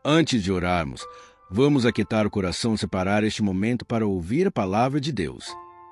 Antes de orarmos, vamos aquietar o coração e separar este momento para ouvir a palavra de Deus.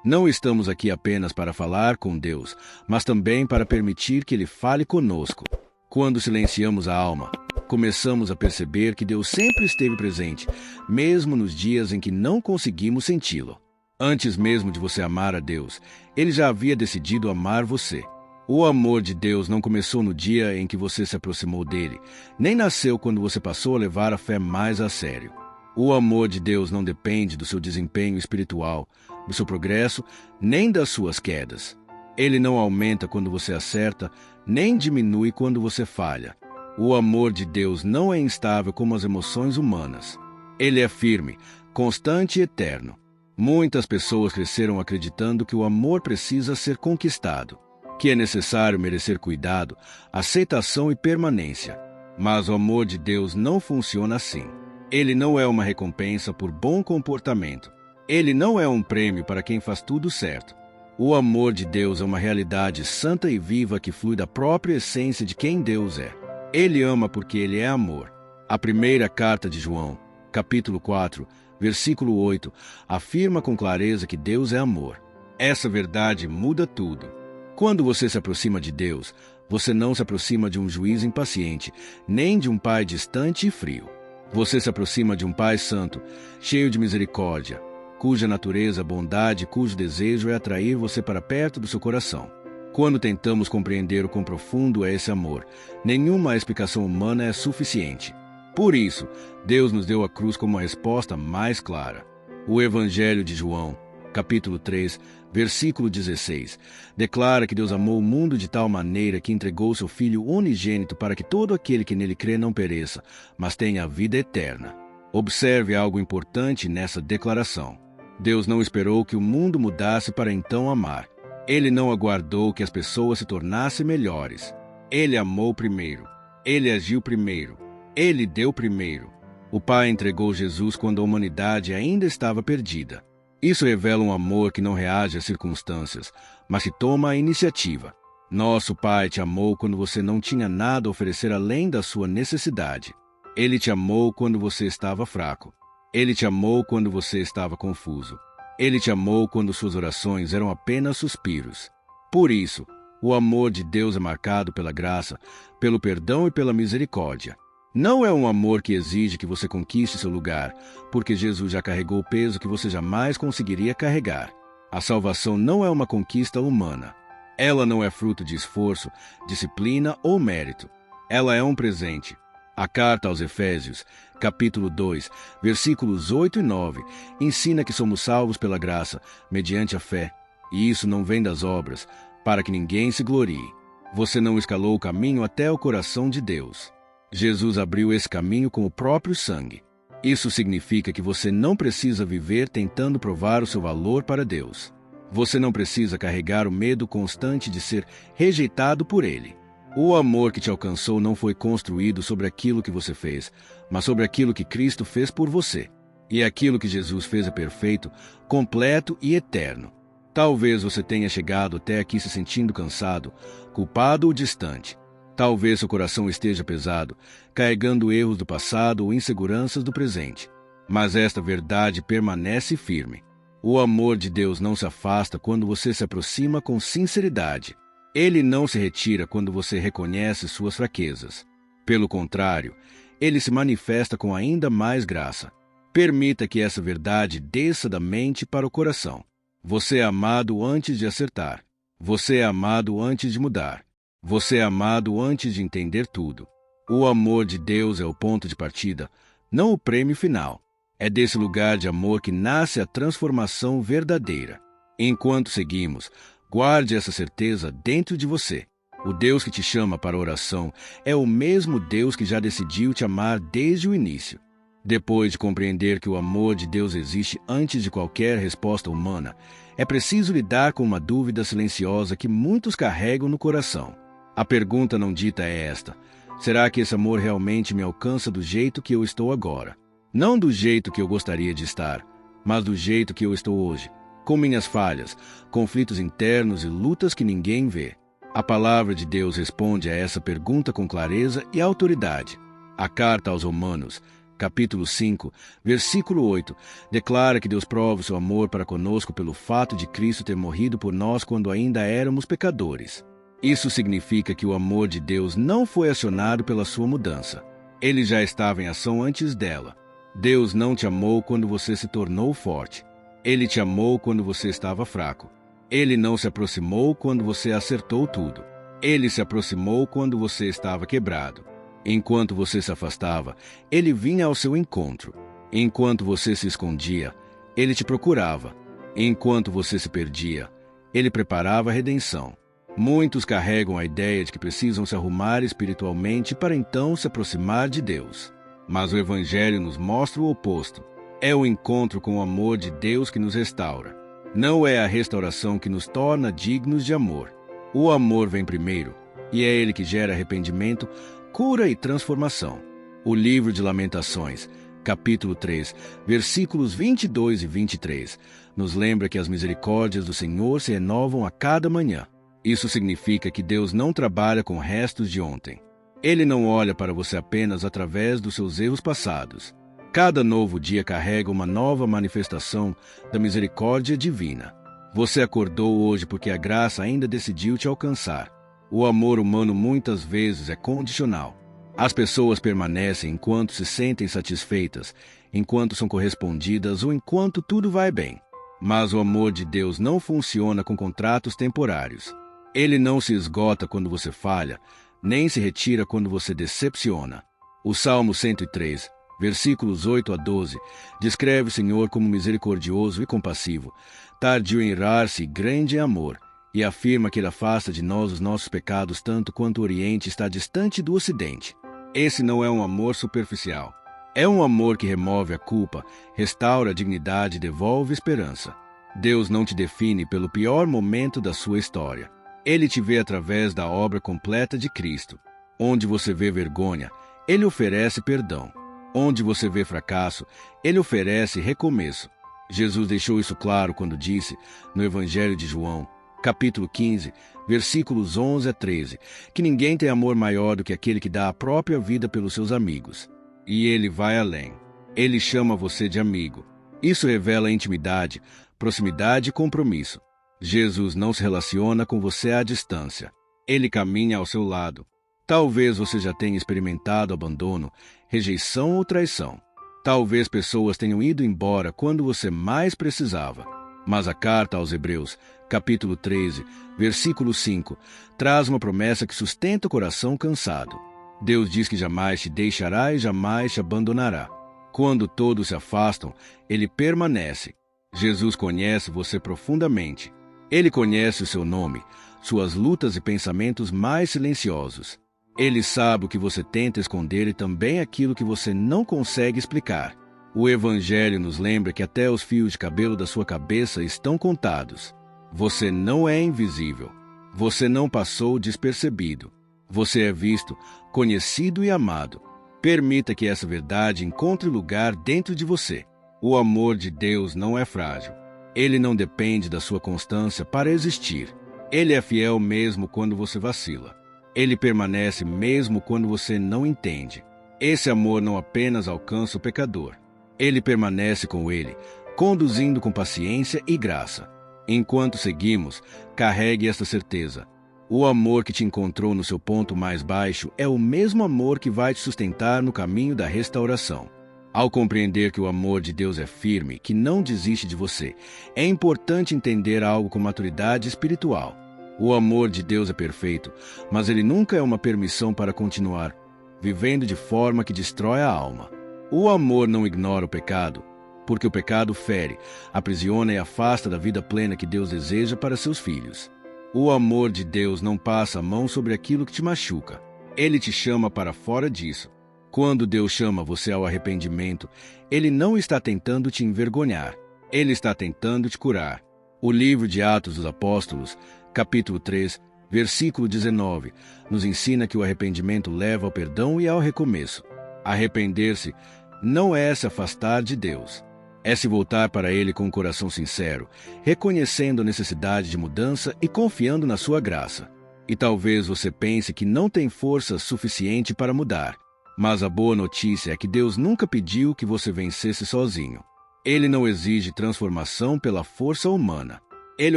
Não estamos aqui apenas para falar com Deus, mas também para permitir que Ele fale conosco. Quando silenciamos a alma, começamos a perceber que Deus sempre esteve presente, mesmo nos dias em que não conseguimos senti-lo. Antes mesmo de você amar a Deus, Ele já havia decidido amar você. O amor de Deus não começou no dia em que você se aproximou dele, nem nasceu quando você passou a levar a fé mais a sério. O amor de Deus não depende do seu desempenho espiritual, do seu progresso, nem das suas quedas. Ele não aumenta quando você acerta, nem diminui quando você falha. O amor de Deus não é instável como as emoções humanas. Ele é firme, constante e eterno. Muitas pessoas cresceram acreditando que o amor precisa ser conquistado, que é necessário merecer cuidado, aceitação e permanência. Mas o amor de Deus não funciona assim. Ele não é uma recompensa por bom comportamento. Ele não é um prêmio para quem faz tudo certo. O amor de Deus é uma realidade santa e viva que flui da própria essência de quem Deus é. Ele ama porque Ele é amor. A primeira carta de João, capítulo 4, versículo 8, afirma com clareza que Deus é amor. Essa verdade muda tudo. Quando você se aproxima de Deus, você não se aproxima de um juiz impaciente, nem de um pai distante e frio. Você se aproxima de um Pai Santo, cheio de misericórdia, cuja natureza é bondade, cujo desejo é atrair você para perto do seu coração. Quando tentamos compreender o quão profundo é esse amor, nenhuma explicação humana é suficiente. Por isso, Deus nos deu a cruz como a resposta mais clara. O Evangelho de João, capítulo 3, versículo 16, declara que Deus amou o mundo de tal maneira que entregou seu Filho unigênito para que todo aquele que nele crê não pereça, mas tenha a vida eterna. Observe algo importante nessa declaração. Deus não esperou que o mundo mudasse para então amar. Ele não aguardou que as pessoas se tornassem melhores. Ele amou primeiro. Ele agiu primeiro. Ele deu primeiro. O Pai entregou Jesus quando a humanidade ainda estava perdida. Isso revela um amor que não reage às circunstâncias, mas que toma a iniciativa. Nosso Pai te amou quando você não tinha nada a oferecer além da sua necessidade. Ele te amou quando você estava fraco. Ele te amou quando você estava confuso. Ele te amou quando suas orações eram apenas suspiros. Por isso, o amor de Deus é marcado pela graça, pelo perdão e pela misericórdia. Não é um amor que exige que você conquiste seu lugar, porque Jesus já carregou o peso que você jamais conseguiria carregar. A salvação não é uma conquista humana. Ela não é fruto de esforço, disciplina ou mérito. Ela é um presente. A carta aos Efésios, capítulo 2, versículos 8 e 9, ensina que somos salvos pela graça, mediante a fé, e isso não vem das obras, para que ninguém se glorie. Você não escalou o caminho até o coração de Deus. Jesus abriu esse caminho com o próprio sangue. Isso significa que você não precisa viver tentando provar o seu valor para Deus. Você não precisa carregar o medo constante de ser rejeitado por Ele. O amor que te alcançou não foi construído sobre aquilo que você fez, mas sobre aquilo que Cristo fez por você. E aquilo que Jesus fez é perfeito, completo e eterno. Talvez você tenha chegado até aqui se sentindo cansado, culpado ou distante. Talvez seu coração esteja pesado, carregando erros do passado ou inseguranças do presente. Mas esta verdade permanece firme. O amor de Deus não se afasta quando você se aproxima com sinceridade. Ele não se retira quando você reconhece suas fraquezas. Pelo contrário, ele se manifesta com ainda mais graça. Permita que essa verdade desça da mente para o coração. Você é amado antes de acertar. Você é amado antes de mudar. Você é amado antes de entender tudo. O amor de Deus é o ponto de partida, não o prêmio final. É desse lugar de amor que nasce a transformação verdadeira. Enquanto seguimos, guarde essa certeza dentro de você. O Deus que te chama para a oração é o mesmo Deus que já decidiu te amar desde o início. Depois de compreender que o amor de Deus existe antes de qualquer resposta humana, é preciso lidar com uma dúvida silenciosa que muitos carregam no coração. A pergunta não dita é esta: será que esse amor realmente me alcança do jeito que eu estou agora? Não do jeito que eu gostaria de estar, mas do jeito que eu estou hoje, com minhas falhas, conflitos internos e lutas que ninguém vê. A palavra de Deus responde a essa pergunta com clareza e autoridade. A carta aos Romanos, capítulo 5, versículo 8, declara que Deus prova o seu amor para conosco pelo fato de Cristo ter morrido por nós quando ainda éramos pecadores. Isso significa que o amor de Deus não foi acionado pela sua mudança. Ele já estava em ação antes dela. Deus não te amou quando você se tornou forte. Ele te amou quando você estava fraco. Ele não se aproximou quando você acertou tudo. Ele se aproximou quando você estava quebrado. Enquanto você se afastava, ele vinha ao seu encontro. Enquanto você se escondia, ele te procurava. Enquanto você se perdia, ele preparava a redenção. Muitos carregam a ideia de que precisam se arrumar espiritualmente para então se aproximar de Deus. Mas o Evangelho nos mostra o oposto. É o encontro com o amor de Deus que nos restaura. Não é a restauração que nos torna dignos de amor. O amor vem primeiro, e é ele que gera arrependimento, cura e transformação. O livro de Lamentações, capítulo 3, versículos 22 e 23, nos lembra que as misericórdias do Senhor se renovam a cada manhã. Isso significa que Deus não trabalha com restos de ontem. Ele não olha para você apenas através dos seus erros passados. Cada novo dia carrega uma nova manifestação da misericórdia divina. Você acordou hoje porque a graça ainda decidiu te alcançar. O amor humano muitas vezes é condicional. As pessoas permanecem enquanto se sentem satisfeitas, enquanto são correspondidas ou enquanto tudo vai bem. Mas o amor de Deus não funciona com contratos temporários. Ele não se esgota quando você falha, nem se retira quando você decepciona. O Salmo 103, versículos 8 a 12, descreve o Senhor como misericordioso e compassivo, tardio em irar-se e grande em amor, e afirma que ele afasta de nós os nossos pecados tanto quanto o Oriente está distante do Ocidente. Esse não é um amor superficial. É um amor que remove a culpa, restaura a dignidade e devolve esperança. Deus não te define pelo pior momento da sua história. Ele te vê através da obra completa de Cristo. Onde você vê vergonha, ele oferece perdão. Onde você vê fracasso, ele oferece recomeço. Jesus deixou isso claro quando disse, no Evangelho de João, capítulo 15, versículos 11 a 13, que ninguém tem amor maior do que aquele que dá a própria vida pelos seus amigos. E ele vai além. Ele chama você de amigo. Isso revela intimidade, proximidade e compromisso. Jesus não se relaciona com você à distância. Ele caminha ao seu lado. Talvez você já tenha experimentado abandono, rejeição ou traição. Talvez pessoas tenham ido embora quando você mais precisava. Mas a carta aos Hebreus, capítulo 13, versículo 5, traz uma promessa que sustenta o coração cansado. Deus diz que jamais te deixará e jamais te abandonará. Quando todos se afastam, ele permanece. Jesus conhece você profundamente. Ele conhece o seu nome, suas lutas e pensamentos mais silenciosos. Ele sabe o que você tenta esconder e também aquilo que você não consegue explicar. O Evangelho nos lembra que até os fios de cabelo da sua cabeça estão contados. Você não é invisível. Você não passou despercebido. Você é visto, conhecido e amado. Permita que essa verdade encontre lugar dentro de você. O amor de Deus não é frágil. Ele não depende da sua constância para existir. Ele é fiel mesmo quando você vacila. Ele permanece mesmo quando você não entende. Esse amor não apenas alcança o pecador. Ele permanece com ele, conduzindo com paciência e graça. Enquanto seguimos, carregue esta certeza. O amor que te encontrou no seu ponto mais baixo é o mesmo amor que vai te sustentar no caminho da restauração. Ao compreender que o amor de Deus é firme, que não desiste de você, é importante entender algo com maturidade espiritual. O amor de Deus é perfeito, mas ele nunca é uma permissão para continuar vivendo de forma que destrói a alma. O amor não ignora o pecado, porque o pecado fere, aprisiona e afasta da vida plena que Deus deseja para seus filhos. O amor de Deus não passa a mão sobre aquilo que te machuca. Ele te chama para fora disso. Quando Deus chama você ao arrependimento, Ele não está tentando te envergonhar. Ele está tentando te curar. O livro de Atos dos Apóstolos, capítulo 3, versículo 19, nos ensina que o arrependimento leva ao perdão e ao recomeço. Arrepender-se não é se afastar de Deus. É se voltar para Ele com um coração sincero, reconhecendo a necessidade de mudança e confiando na sua graça. E talvez você pense que não tem força suficiente para mudar. Mas a boa notícia é que Deus nunca pediu que você vencesse sozinho. Ele não exige transformação pela força humana. Ele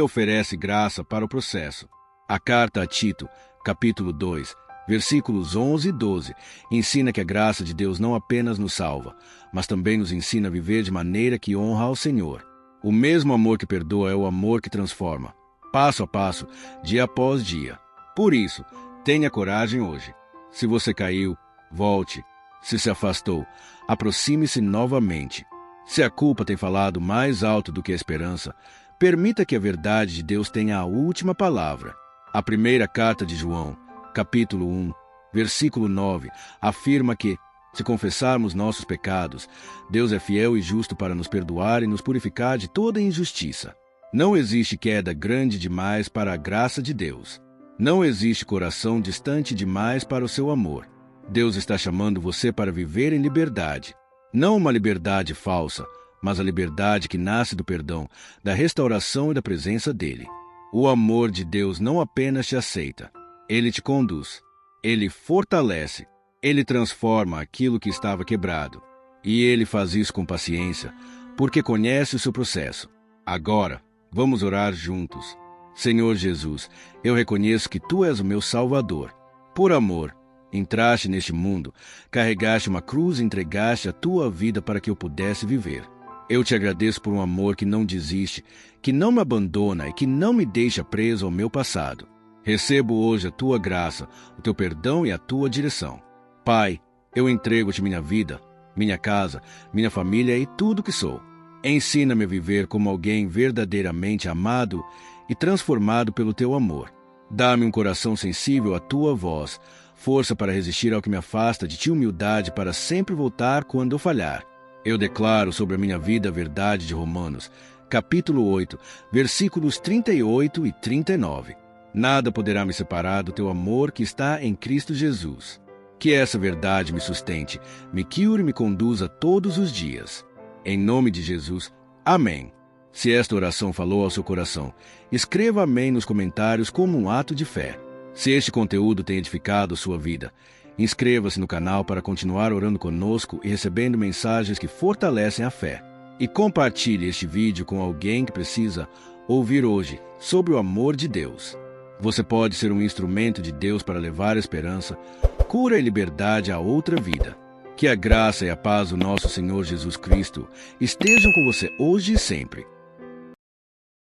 oferece graça para o processo. A carta a Tito, capítulo 2, versículos 11 e 12, ensina que a graça de Deus não apenas nos salva, mas também nos ensina a viver de maneira que honra ao Senhor. O mesmo amor que perdoa é o amor que transforma, passo a passo, dia após dia. Por isso, tenha coragem hoje. Se você caiu, volte. Se afastou, aproxime-se novamente. Se a culpa tem falado mais alto do que a esperança, permita que a verdade de Deus tenha a última palavra. A primeira carta de João, capítulo 1, versículo 9, afirma que, se confessarmos nossos pecados, Deus é fiel e justo para nos perdoar e nos purificar de toda injustiça. Não existe queda grande demais para a graça de Deus. Não existe coração distante demais para o seu amor. Deus está chamando você para viver em liberdade. Não uma liberdade falsa, mas a liberdade que nasce do perdão, da restauração e da presença dele. O amor de Deus não apenas te aceita, ele te conduz, ele fortalece, ele transforma aquilo que estava quebrado. E ele faz isso com paciência, porque conhece o seu processo. Agora, vamos orar juntos. Senhor Jesus, eu reconheço que Tu és o meu Salvador. Por amor, entraste neste mundo, carregaste uma cruz e entregaste a Tua vida para que eu pudesse viver. Eu te agradeço por um amor que não desiste, que não me abandona e que não me deixa preso ao meu passado. Recebo hoje a Tua graça, o Teu perdão e a Tua direção. Pai, eu entrego-te minha vida, minha casa, minha família e tudo que sou. Ensina-me a viver como alguém verdadeiramente amado e transformado pelo Teu amor. Dá-me um coração sensível à Tua voz, força para resistir ao que me afasta de Ti, humildade para sempre voltar quando eu falhar. Eu declaro sobre a minha vida a verdade de Romanos, capítulo 8, versículos 38 e 39. Nada poderá me separar do Teu amor que está em Cristo Jesus. Que essa verdade me sustente, me cure e me conduza todos os dias. Em nome de Jesus, amém. Se esta oração falou ao seu coração, escreva amém nos comentários como um ato de fé. Se este conteúdo tem edificado sua vida, inscreva-se no canal para continuar orando conosco e recebendo mensagens que fortalecem a fé. E compartilhe este vídeo com alguém que precisa ouvir hoje sobre o amor de Deus. Você pode ser um instrumento de Deus para levar esperança, cura e liberdade a outra vida. Que a graça e a paz do nosso Senhor Jesus Cristo estejam com você hoje e sempre.